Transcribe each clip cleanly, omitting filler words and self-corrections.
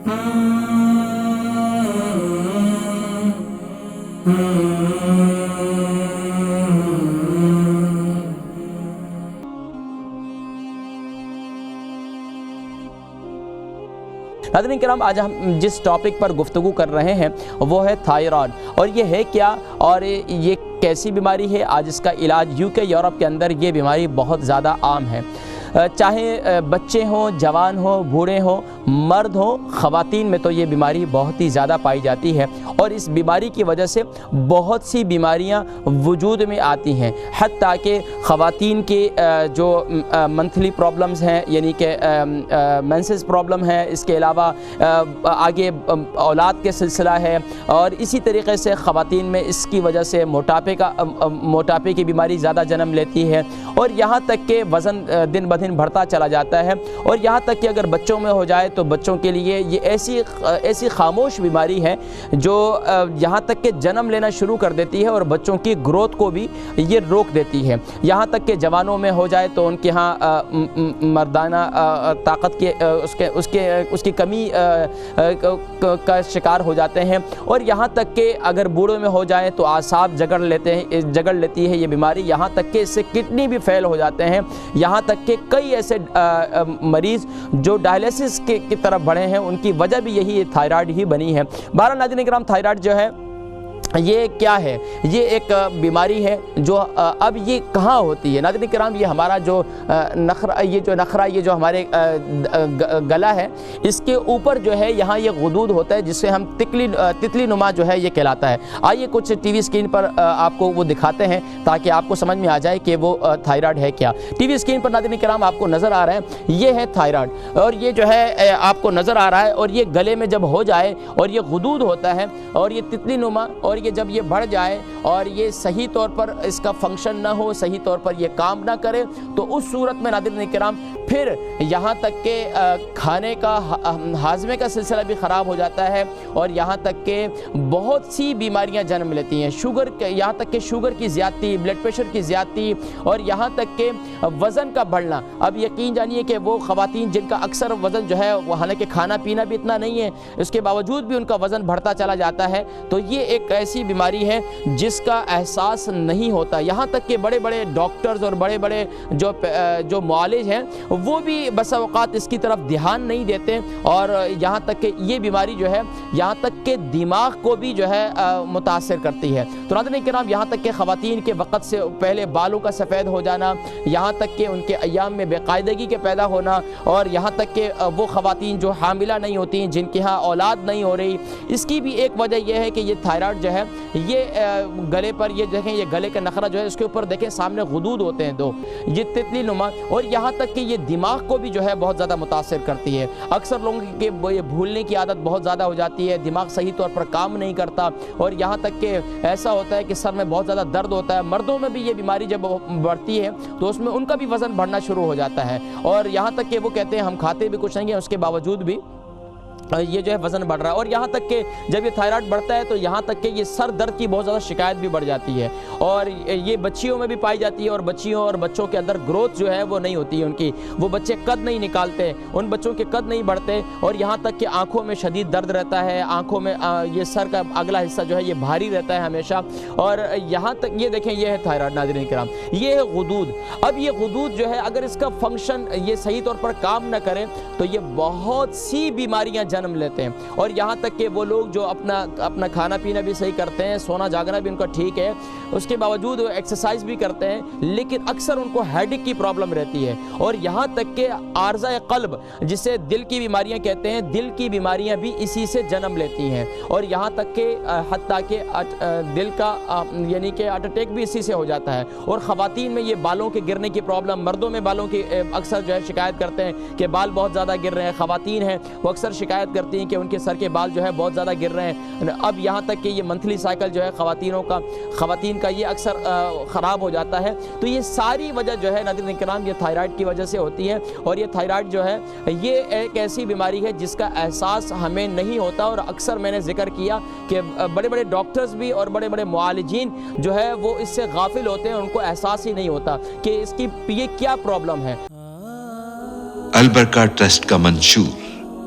ناظرین کرام، آج ہم جس ٹاپک پر گفتگو کر رہے ہیں وہ ہے تھائرائیڈ، اور یہ ہے کیا اور یہ کیسی بیماری ہے۔ آج اس کا علاج UK یورپ کے اندر یہ بیماری بہت زیادہ عام ہے، چاہے بچے ہوں، جوان ہوں، بوڑھے ہوں، مرد ہوں، خواتین میں تو یہ بیماری بہت ہی زیادہ پائی جاتی ہے، اور اس بیماری کی وجہ سے بہت سی بیماریاں وجود میں آتی ہیں، حتیٰ کہ خواتین کے جو منتھلی پرابلمز ہیں، یعنی کہ مینسز پرابلم ہے، اس کے علاوہ آگے اولاد کے سلسلہ ہے، اور اسی طریقے سے خواتین میں اس کی وجہ سے موٹاپے کی بیماری زیادہ جنم لیتی ہے، اور یہاں تک کہ وزن دن بدن بڑھتا چلا جاتا ہے، اور یہاں تک کہ اگر بچوں میں ہو جائے تو بچوں کے لیے یہ ایسی خاموش بیماری ہے جو یہاں تک کہ جنم لینا شروع کر دیتی ہے اور بچوں کی گروتھ کو بھی یہ روک دیتی ہے۔ یہاں تک کہ جوانوں میں ہو جائے تو ان کے ہاں مردانہ طاقت کے اس کی کمی کا شکار ہو جاتے ہیں، اور یہاں تک کہ اگر بوڑھوں میں ہو جائے تو اعصاب جگڑ لیتی ہے یہ بیماری، یہاں تک کہ اس سے کڈنی بھی فیل ہو جاتے ہیں، یہاں تک کہ کئی ایسے مریض جو ڈائلیسس کی طرف بڑھے ہیں ان کی وجہ بھی یہی تھائرائیڈ ہی بنی ہے۔ بہرحال ناظرین کرام، تھائرائیڈ جو ہے یہ کیا ہے؟ یہ ایک بیماری ہے جو اب یہ کہاں ہوتی ہے؟ ناظرین کرام، یہ ہمارا جو نخرہ یہ جو ہمارے گلا ہے، اس کے اوپر جو ہے یہاں یہ غدود ہوتا ہے جس سے ہم تتلی نما جو ہے یہ کہلاتا ہے۔ آئیے کچھ ٹی وی اسکرین پر آپ کو وہ دکھاتے ہیں تاکہ آپ کو سمجھ میں آ جائے کہ وہ تھائرائیڈ ہے کیا۔ ٹی وی اسکرین پر ناظرین کرام آپ کو نظر آ رہا ہے، یہ ہے تھائرائیڈ، اور یہ جو ہے آپ کو نظر آ رہا ہے، اور یہ گلے میں جب ہو جائے اور یہ غدود ہوتا ہے اور یہ تتلی نما، اور یہ جب یہ بڑھ جائے اور یہ صحیح طور پر اس کا فنکشن نہ ہو، صحیح طور پر یہ کام نہ کرے، تو اس صورت میں ناظرین کرام پھر یہاں تک کہ کھانے کا ہاضمے کا سلسلہ بھی خراب ہو جاتا ہے، اور یہاں تک کہ بہت سی بیماریاں جنم لیتی ہیں، یہاں تک کہ شوگر کی زیادتی، بلڈ پریشر کی زیادتی، اور یہاں تک کہ وزن کا بڑھنا۔ اب یقین جانیے کہ وہ خواتین جن کا اکثر وزن جو ہے، حالانکہ کھانا پینا بھی اتنا نہیں ہے، اس کے باوجود بھی ان کا وزن بڑھتا چلا جاتا ہے، تو یہ ایک ایسی بیماری ہے جس کا احساس نہیں ہوتا۔ یہاں تک کہ بڑے بڑے ڈاکٹرز اور بڑے بڑے جو معالج ہیں وہ بھی بسا اوقات اس کی طرف دھیان نہیں دیتے، اور یہاں تک کہ یہ بیماری جو ہے یہاں تک کہ دماغ کو بھی جو ہے متاثر کرتی ہے۔ تو ناظرین کرام، یہاں تک کہ خواتین کے وقت سے پہلے بالوں کا سفید ہو جانا، یہاں تک کہ ان کے ایام میں بے قاعدگی کے پیدا ہونا، اور یہاں تک کہ وہ خواتین جو حاملہ نہیں ہوتی، جن کے ہاں اولاد نہیں ہو رہی، اس کی بھی ایک وجہ یہ ہے کہ یہ تھائرائیڈ جو ہے یہ گلے پر، یہ دیکھیں یہ گلے کا نخرہ جو ہے اس کے اوپر دیکھیں سامنے غدود ہوتے ہیں دو، یہ تتلی نما، اور یہاں تک کہ یہ دماغ کو بھی جو ہے بہت زیادہ متاثر کرتی ہے۔ اکثر لوگوں کے یہ بھولنے کی عادت بہت زیادہ ہو جاتی ہے، دماغ صحیح طور پر کام نہیں کرتا، اور یہاں تک کہ ایسا ہوتا ہے کہ سر میں بہت زیادہ درد ہوتا ہے۔ مردوں میں بھی یہ بیماری جب بڑھتی ہے تو اس میں ان کا بھی وزن بڑھنا شروع ہو جاتا ہے، اور یہاں تک کہ وہ کہتے ہیں ہم کھاتے بھی کچھ نہیں ہیں، اس کے باوجود بھی یہ جو ہے وزن بڑھ رہا ہے، اور یہاں تک کہ جب یہ تھائرائیڈ بڑھتا ہے تو یہاں تک کہ یہ سر درد کی بہت زیادہ شکایت بھی بڑھ جاتی ہے، اور یہ بچیوں میں بھی پائی جاتی ہے، اور بچیوں اور بچوں کے اندر گروتھ جو ہے وہ نہیں ہوتی ہے ان کی، وہ بچے قد نہیں نکالتے، ان بچوں کے قد نہیں بڑھتے، اور یہاں تک کہ آنکھوں میں شدید درد رہتا ہے، آنکھوں میں یہ سر کا اگلا حصہ جو ہے یہ بھاری رہتا ہے ہمیشہ، اور یہاں تک یہ دیکھیں یہ ہے تھائرائیڈ ناظرین کرام، یہ ہے غدود۔ اب یہ غدود جو ہے اگر اس کا فنکشن یہ صحیح طور پر کام نہ کرے تو یہ بہت سی بیماریاں جنم لیتے ہیں، اور یہاں تک کہ وہ لوگ جو اپنا کھانا پینا بھی صحیح کرتے ہیں، سونا جاگنا بھی ان کا ٹھیک ہے، اس کے باوجود وہ ایکسرسائز بھی کرتے ہیں، لیکن اکثر ان کو ہیڈک کی پرابلم رہتی ہے، اور یہاں تک کہ عارضہ قلب جسے دل کی بیماریاں کہتے ہیں، دل کی بیماریاں بھی اسی سے جنم لیتی ہیں، اور یہاں تک کہ حتیٰ کہ دل کا یعنی کہ ہارٹ اٹیک بھی اسی سے ہو جاتا ہے، اور خواتین میں یہ بالوں کے گرنے کی پرابلم، مردوں میں بالوں کی اکثر جو ہے شکایت کرتے ہیں کہ بال بہت زیادہ گر رہے ہیں، خواتین ہیں وہ اکثر شکایت کرتی ہیں کہ ان کے سر کے بال جو ہے بہت زیادہ گر رہے ہیں۔ اب یہاں تک کہ یہ منتھلی سائیکل جو ہے خواتین کا یہ اکثر خراب ہو جاتا ہے، تو یہ ساری وجہ جو ہے ناظرین کرام یہ تھائرائیڈ کی وجہ سے ہوتی ہے، اور یہ تھائرائیڈ جو ہے یہ ایک ایسی بیماری ہے جس کا احساس ہمیں نہیں ہوتا، اور اکثر میں نے ذکر کیا کہ بڑے بڑے ڈاکٹرز بھی اور بڑے بڑے معالجین جو ہے وہ اس سے غافل ہوتے ہیں، ان کو احساس ہی نہیں ہوتا کہ اس کی یہ کیا پرابلم ہے۔ البرکہ ٹرسٹ کا منشور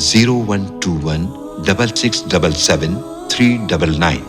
0121 6677 399।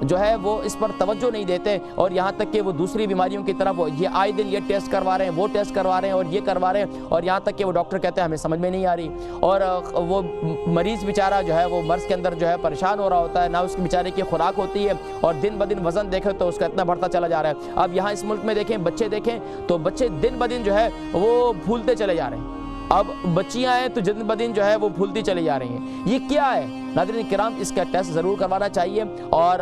جو ہے وہ اس پر توجہ نہیں دیتے اور یہاں تک کہ وہ دوسری بیماریوں کی طرف یہ آئے دن یہ ٹیسٹ کروا رہے ہیں، وہ ٹیسٹ کروا رہے ہیں اور یہ کروا رہے ہیں، اور یہاں تک کہ وہ ڈاکٹر کہتے ہیں ہمیں سمجھ میں نہیں آ رہی، اور وہ مریض بیچارہ جو ہے وہ مرض کے اندر جو ہے پریشان ہو رہا ہوتا ہے، نہ اس کی بیچارے کی خوراک ہوتی ہے، اور دن بدن وزن دیکھیں تو اس کا اتنا بڑھتا چلا جا رہا ہے۔ اب یہاں اس ملک میں دیکھیں، بچے دیکھیں تو بچے دن بدن جو ہے وہ پھولتے چلے جا رہے ہیں۔ اب بچیاں ہیں تو دن بدن جو ہے وہ پھولتی چلی جا رہی ہیں، یہ کیا ہے؟ ناظرین کرام، اس کا ٹیسٹ ضرور کروانا چاہیے، اور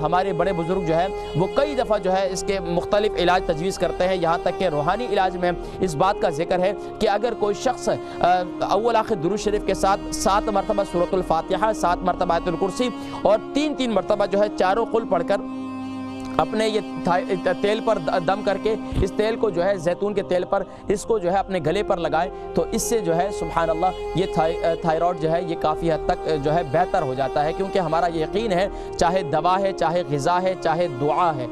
ہمارے بڑے بزرگ جو ہے وہ کئی دفعہ جو ہے اس کے مختلف علاج تجویز کرتے ہیں، یہاں تک کہ روحانی علاج میں اس بات کا ذکر ہے کہ اگر کوئی شخص اول آخر درود شریف کے ساتھ 7 مرتبہ سورۃ الفاتحہ، 7 مرتبہ آیت الکرسی اور 3 مرتبہ جو ہے چاروں قل پڑھ کر اپنے یہ تیل پر دم کر کے اس تیل کو جو ہے زیتون کے تیل پر اس کو جو ہے اپنے گلے پر لگائے تو اس سے جو ہے سبحان اللہ یہ تھائرائیڈ جو ہے یہ کافی حد تک جو ہے بہتر ہو جاتا ہے، کیونکہ ہمارا یہ یقین ہے چاہے دوا ہے، چاہے غذا ہے، چاہے دعا ہے،